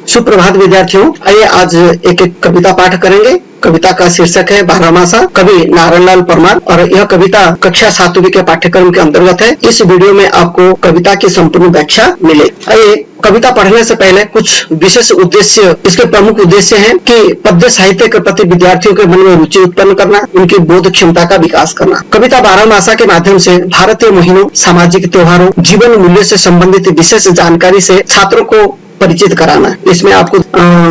सुप्रभात विद्यार्थियों, आइए आज एक एक कविता पाठ करेंगे। कविता का शीर्षक है बारहमासा, कवि नारायणलाल परमार, और यह कविता कक्षा 7वीं के पाठ्यक्रम के अंतर्गत है। इस वीडियो में आपको कविता की संपूर्ण व्याख्या मिलेगी। आइए कविता पढ़ने से पहले कुछ विशेष उद्देश्य, इसके प्रमुख उद्देश्य हैं कि पद्य साहित्य के प्रति विद्यार्थियों के मन में रुचि उत्पन्न करना, उनकी बोध क्षमता का विकास करना। कविता बारहमासा के माध्यम से भारतीय महीनों, सामाजिक त्योहारों, जीवन मूल्य से संबंधित विशेष जानकारी से छात्रों को परिचित कराना। इसमें आपको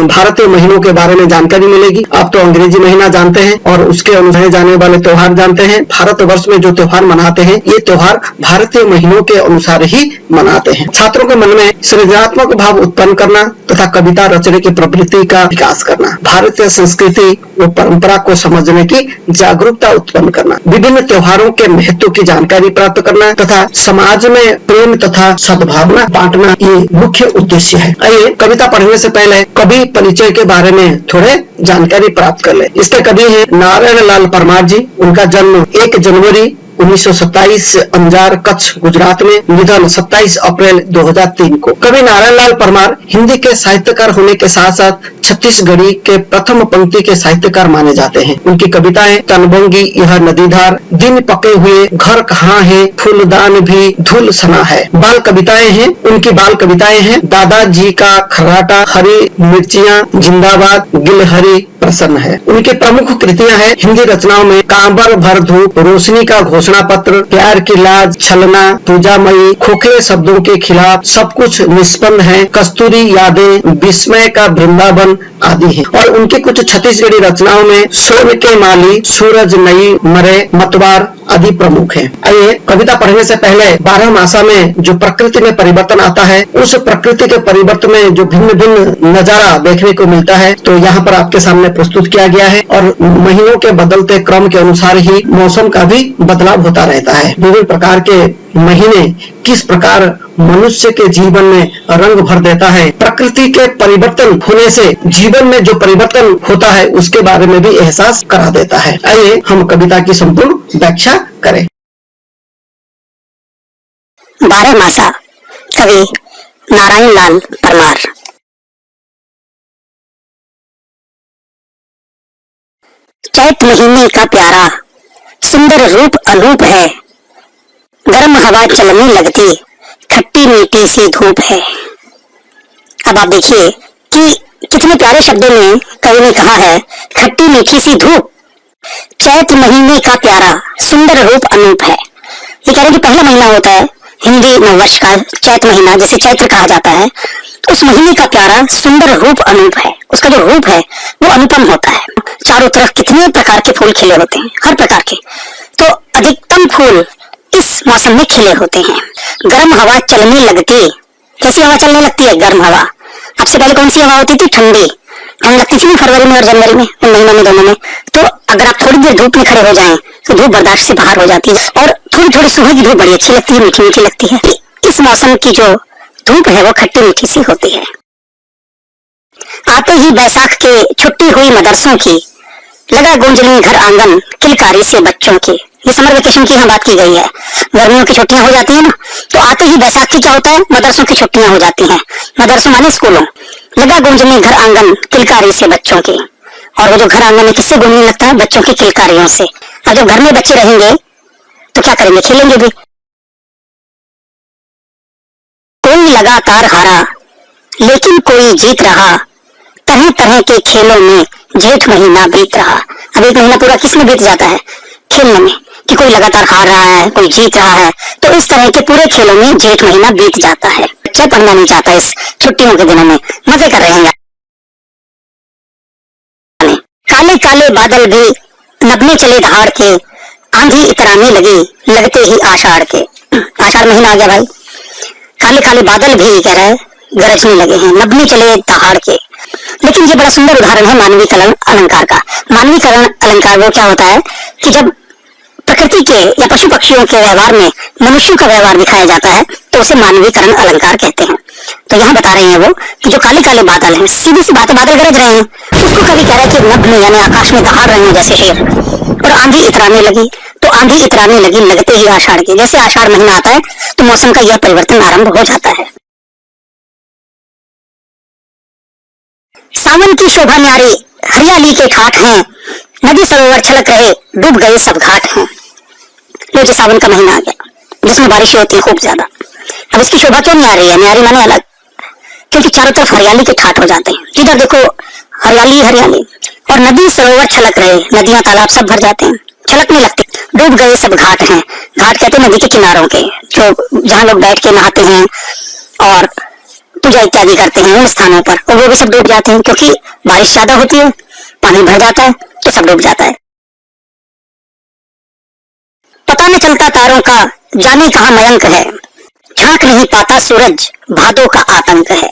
भारतीय महीनों के बारे में जानकारी मिलेगी। आप तो अंग्रेजी महीना जानते हैं और उसके अनुसार जाने वाले त्योहार जानते हैं। भारतवर्ष में जो त्योहार मनाते हैं, ये त्योहार भारतीय महीनों के अनुसार ही मनाते हैं। छात्रों के मन में सृजनात्मक भाव उत्पन्न करना तथा कविता रचने की प्रवृत्ति का विकास करना, भारतीय संस्कृति व परंपरा को समझने की जागरूकता उत्पन्न करना, विभिन्न त्योहारों के महत्व की जानकारी प्राप्त करना तथा समाज में प्रेम तथा सद्भावना बांटना, ये मुख्य उद्देश्य है। आइए कविता पढ़ने से पहले कवि परिचय के बारे में थोड़े जानकारी प्राप्त कर ले। इसके कवि हैं नारायणलाल परमार जी। उनका जन्म 1 जनवरी 1927 अंजार कच्छ गुजरात में, निधन 27 अप्रैल 2003 को। कवि नारायणलाल परमार हिंदी के साहित्यकार होने के साथ साथ छत्तीसगढ़ी के प्रथम पंक्ति के साहित्यकार माने जाते हैं। उनकी कविताएं तनबंगी, यह नदीधार, दिन पके हुए, घर कहाँ है, फूलदान भी धूल सना है, बाल कविताएं हैं। उनकी बाल कविताएं हैं दादाजी का खर्राटा, हरी मिर्चियाँ जिंदाबाद, गिलहरी प्रसन्न है। उनकी प्रमुख कृतियां हैं हिंदी रचनाओं में कांबर भर धूप, रोशनी का घोषणा पत्र, प्यार की लाज, छलना, पूजामयी, खोखले शब्दों के खिलाफ, सब कुछ निष्पन्न है, कस्तूरी यादें, विस्मय का वृंदावन आदि हैं। और उनकी कुछ छत्तीसगढ़ी रचनाओं में सोन के माली, सूरज नई मरे, मतवार आदि प्रमुख हैं। आइए कविता पढ़ने से पहले बारहमासा में जो प्रकृति में परिवर्तन आता है, उस प्रकृति के परिवर्तन में जो भिन्न भिन्न नजारा देखने को मिलता है, तो यहाँ पर आपके सामने प्रस्तुत किया गया है। और महीनों के बदलते क्रम के अनुसार ही मौसम का भी बदलाव होता रहता है। विभिन्न प्रकार के महीने किस प्रकार मनुष्य के जीवन में रंग भर देता है, प्रकृति के परिवर्तन होने से जीवन में जो परिवर्तन होता है उसके बारे में भी एहसास करा देता है। आइए हम कविता की संपूर्ण व्याख्या करें। बारहमासा, कवि नारायणलाल परमार। चैत महीने का प्यारा सुंदर रूप अनूप है, गर्म हवा चलने लगती, खट्टी मीठी सी धूप है। अब आप देखिए कि कितने प्यारे शब्दों में कवि ने कहा है, खट्टी मीठी सी धूप, चैत महीने का प्यारा सुंदर रूप अनूप है। ये कह रहे कि पहला महीना होता है हिंदी नववर्ष का, चैत महीना, जिसे चैत्र कहा जाता है। उस महीने का प्यारा सुंदर रूप अनूप है, उसका जो रूप है वो अनुपम होता है। चारों तरफ कितने प्रकार के फूल खिले होते हैं, हर प्रकार के, तो अधिकतम फूल इस मौसम में खिले होते हैं। गर्म हवा चलने लगती, कैसी हवा चलने लगती है? गर्म हवा। आपसे पहले कौन सी हवा होती थी? ठंडी। ठंड लगती थी फरवरी में और जनवरी में, उन महीनों में, दोनों में। तो अगर आप थोड़ी देर धूप में खड़े हो जाएं तो धूप बर्दाश्त से बाहर हो जाती है। और थोड़ी थोड़ी सुबह की धूप बड़ी अच्छी लगती है, मीठी मीठी लगती है। इस मौसम की जो धूप है वो खट्टी मीठी सी होती है। आते ही बैसाख के छुट्टी हुई मदरसों की, लगा गूंजने घर आंगन किलकारी से बच्चों की। ये समर वेकेशन की यहाँ बात की गई है। गर्मियों की छुट्टियां हो जाती है ना, तो आते ही बैसाखी क्या होता है? मदरसों की छुट्टियां हो जाती हैं। मदरसों माने स्कूलों। लगा गूंजने घर आंगन किलकारी से बच्चों की, और वो जो घर आंगन में किससे गूंजने लगता है? बच्चों की किलकारियों से। और जब घर में बच्चे रहेंगे तो क्या करेंगे? खेलेंगे भी। कोई लगातार हारा लेकिन कोई जीत रहा, तरह तरह के खेलों में जेठ महीना बीत रहा। अब एक महीना पूरा किस में बीत जाता है? खेलने में, कि कोई लगातार हार रहा है, कोई जीत रहा है। तो इस तरह के पूरे खेलों में जेठ महीना बीत जाता है। बच्चा पढ़ना नहीं चाहता इस छुट्टियों के दिनों में, मजे कर रहे हैं। काले काले बादल भी नभने चले दहाड़ के, आंधी इतराने लगी लगते ही आषाढ़ के। आषाढ़ महीना आ गया भाई। काले काले बादल भी कह रहा है गरजने लगे हैं, नभने चले दहाड़ के। लेकिन ये बड़ा सुंदर उदाहरण है मानवीकरण अलंकार का। मानवीकरण अलंकार वो क्या होता है कि जब प्रकृति के या पशु पक्षियों के व्यवहार में मनुष्यों का व्यवहार दिखाया जाता है तो उसे मानवीकरण अलंकार कहते हैं। तो यहाँ बता रहे हैं वो कि जो काले काले बादल हैं, सीधी सी बात, बादल गरज रहे हैं, उसको कवि कह रहा है कि नभ यानी आकाश में दहाड़ रहे हैं जैसे शेर। और आंधी इतराने लगी, तो आंधी इतराने लगी लगते ही आषाढ़ के। जैसे आषाढ़ महीना आता है तो मौसम का यह परिवर्तन आरंभ हो जाता है। सावन की शोभा न्यारी, हरियाली के ठाठ हैं, नदी सरोवर छलक रहे, डूब गए सब घाट हैं। लो जी सावन का महीना आ गया जिसमें बारिशें होती है खूब ज्यादा। अब इसकी शोभा क्यों न्यारी है? न्यारी माने अलग, क्योंकि चारों तरफ हरियाली के ठाठ हो जाते हैं, जिधर देखो हरियाली हरियाली। और नदी सरोवर छलक रहे, नदियां तालाब सब भर जाते हैं, छलकने लगते। डूब गए सब घाट हैं, घाट कहते हैं नदी के किनारों के, जो जहाँ लोग बैठ के नहाते हैं और पूजा इत्यादि करते हैं उन स्थानों पर, और वो भी सब डूब जाते हैं क्योंकि बारिश ज्यादा होती है, पानी भर जाता है तो सब डूब जाता है। पता नहीं चलता तारों का, जाने कहाँ मयंक है, झांक नहीं पाता सूरज, भादों का आतंक है।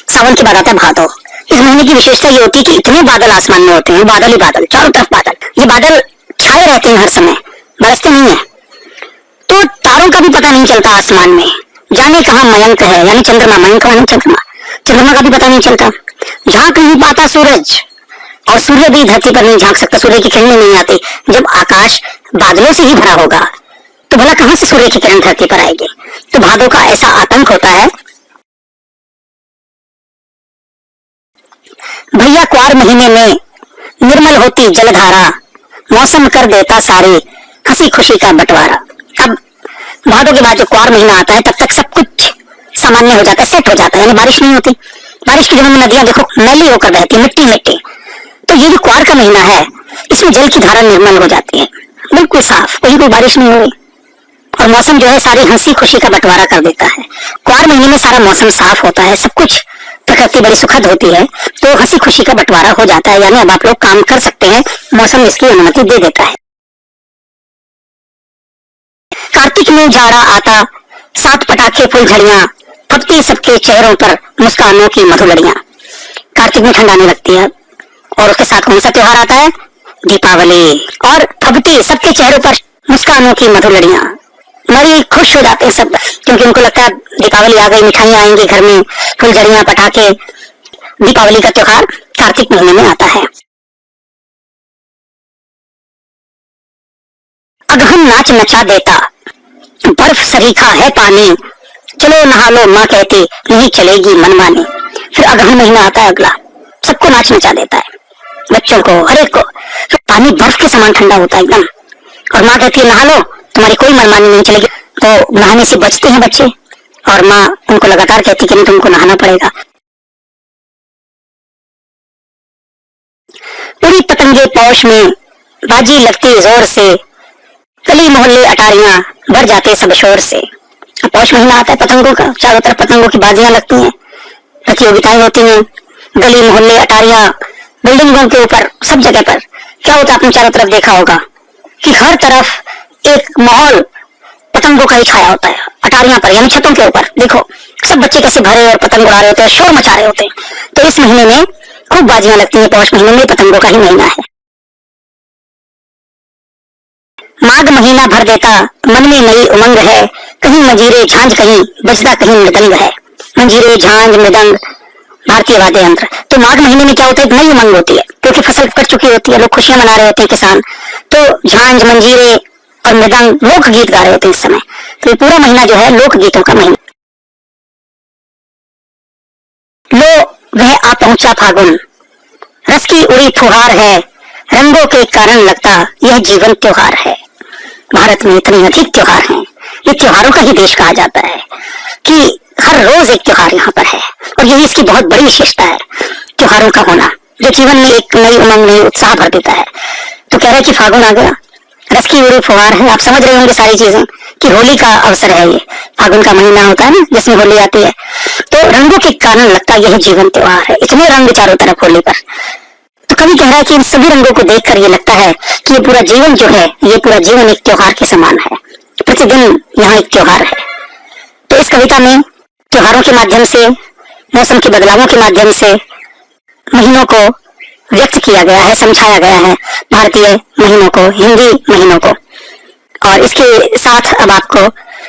सावन के बाद आता है भादो। इस महीने की विशेषता ये होती है कि इतने बादल आसमान में होते हैं, बादल ही बादल, चारों तरफ बादल। ये बादल छाए रहते हैं हर समय, बरसते नहीं है, तो तारों का भी पता नहीं चलता आसमान में। जाने कहाँ मयंक है, यानी चंद्रमा, मयंक माने चंद्रमा, चंद्रमा का भी पता नहीं चलता। झांक नहीं पाता सूरज, और सूर्य भी धरती पर नहीं झांक सकता, सूर्य की किरणें नहीं आती। जब आकाश बादलों से ही भरा होगा तो भला कहां से सूर्य की किरण धरती पर आएगी? तो भादों का ऐसा आतंक होता है। भैया क्वार महीने में निर्मल होती जलधारा, मौसम कर देता सारे हंसी खुशी का बंटवारा। अब भादों के बाद जो क्वार महीना आता है तब तक सब कुछ सामान्य हो जाता है, सेट हो जाता है, यानी बारिश नहीं होती। बारिश के दिनों में नदियां देखो मैली होकर बहती, मिट्टी मिट्टी। तो ये जो क्वार का महीना है इसमें जल की धारा निर्मल हो जाती है, बिल्कुल साफ, कोई बारिश नहीं हो रही, और मौसम जो है सारी हंसी खुशी का बंटवारा कर देता है। क्वार महीने में सारा मौसम साफ होता है, सब कुछ प्रकृति बड़ी सुखद होती है, तो हंसी खुशी का बंटवारा हो जाता है, यानी अब आप लोग काम कर सकते हैं, मौसम इसकी अनुमति दे देता है। कार्तिक में जाड़ा आता, सात पटाखे फुलझड़ियां, फपती सबके चेहरों पर मुस्कानों की मधुलड़ियां। कार्तिक में ठंड आने लगती है, और उसके साथ कौन सा त्योहार आता है? दीपावली। और फपती सबके चेहरों पर मुस्कानों की मधुलड़ियां, बड़ी खुश हो जाते हैं सब, क्योंकि उनको लगता है दीपावली आ गई, मिठाइयां आएंगी घर में, फुलझड़ियां, पटाखे। दीपावली का त्योहार कार्तिक महीने में आता है। अगहन नाच नचा देता, बर्फ सरीखा है पानी, चलो नहा लो माँ कहती, नहीं चलेगी मनमानी। फिर अगहन महीना आता है अगला, सबको नाच नचा देता है, बच्चों को, हर एक को। तो पानी बर्फ के समान ठंडा होता है एकदम, और माँ कहती है नहा लो, तुम्हारी कोई मनमानी नहीं चलेगी। तो नहाने से बचते हैं बच्चे, और माँ उनको लगातार कहती कि नहीं तुमको नहाना पड़ेगा। उड़ी पतंगे पौष में, बाजी लगती जोर से, गली मोहल्ले अटारियां, भर जाते सब शोर से। पौष महीना आता है पतंगों का, चारों तरफ पतंगों की बाजियां लगती हैं, प्रतियोगिताएं होती हैं, गली मोहल्ले अटारियां, बिल्डिंगों के ऊपर, सब जगह पर क्या होता है, आपने चारों तरफ देखा होगा कि हर तरफ एक माहौल पतंगों का ही छाया होता है। अटारियां पर यानी छतों के ऊपर देखो सब बच्चे कैसे भरे और पतंग उड़ा रहे होते हैं, शोर मचा रहे होते हैं। तो इस महीने में खूब बाजियां लगती हैं, पौष महीने में पतंगों का ही महीना है। माघ महीना भर देता, मन में नई उमंग है, कहीं मंजीरे झांझ, कहीं बजता कहीं मृदंग है। मंजीरे झांझ मृदंग भारतीय वाद्य यंत्र। तो माघ महीने में क्या होता है, एक नई उमंग होती है, क्योंकि फसल कट चुकी होती है, लोग खुशियां मना रहे होते हैं किसान, तो झांझ मंजीरे और मृदंग लोक गीत गा रहे होते हैं इस समय। तो ये पूरा महीना जो है लोक गीतों का महीना। लो वह आ पहुंचा फागुन, रस की उड़ी फुहार है, रंगों के कारण लगता यह जीवन त्योहार है। भारत में इतने अधिक त्योहार हैं, ये त्योहारों का ही देश कहा जाता है कि हर रोज एक त्योहार यहाँ पर है, और यही इसकी बहुत बड़ी विशेषता है, त्योहारों का होना, जो जीवन में एक नई उमंग, नई उत्साह भर देता है। तो कह रहे कि फागुन आ गया, रस की उड़ी फुहार है, आप समझ रहे होंगे सारी चीजें कि होली का अवसर है, ये फागुन का महीना होता है ना जिसमें होली आती है। तो रंगों के कारण लगता है यह जीवन त्योहार है, इतने रंग चारों तरफ होली पर। तो कवि कह रहा है कि इन सभी रंगों को देखकर ये लगता है कि ये पूरा जीवन जो है, ये पूरा जीवन एक त्योहार के समान है, प्रतिदिन यहाँ एक त्योहार है। तो इस कविता में त्योहारों के माध्यम से, मौसम के बदलावों के माध्यम से महीनों को व्यक्त किया गया है, समझाया गया है, भारतीय महीनों को, हिंदी महीनों को। और इसके साथ अब आपको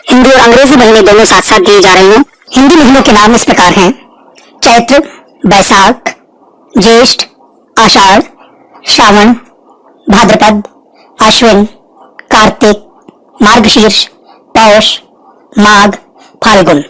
हिंदी और अंग्रेजी महीने दोनों साथ साथ दिए जा रहे हैं। हिंदी महीनों के नाम इस प्रकार हैं: चैत्र, बैसाख, ज्येष्ठ, आषाढ़, श्रावण, भाद्रपद, आश्विन, कार्तिक, मार्गशीर्ष, पौष, माघ, फाल्गुन।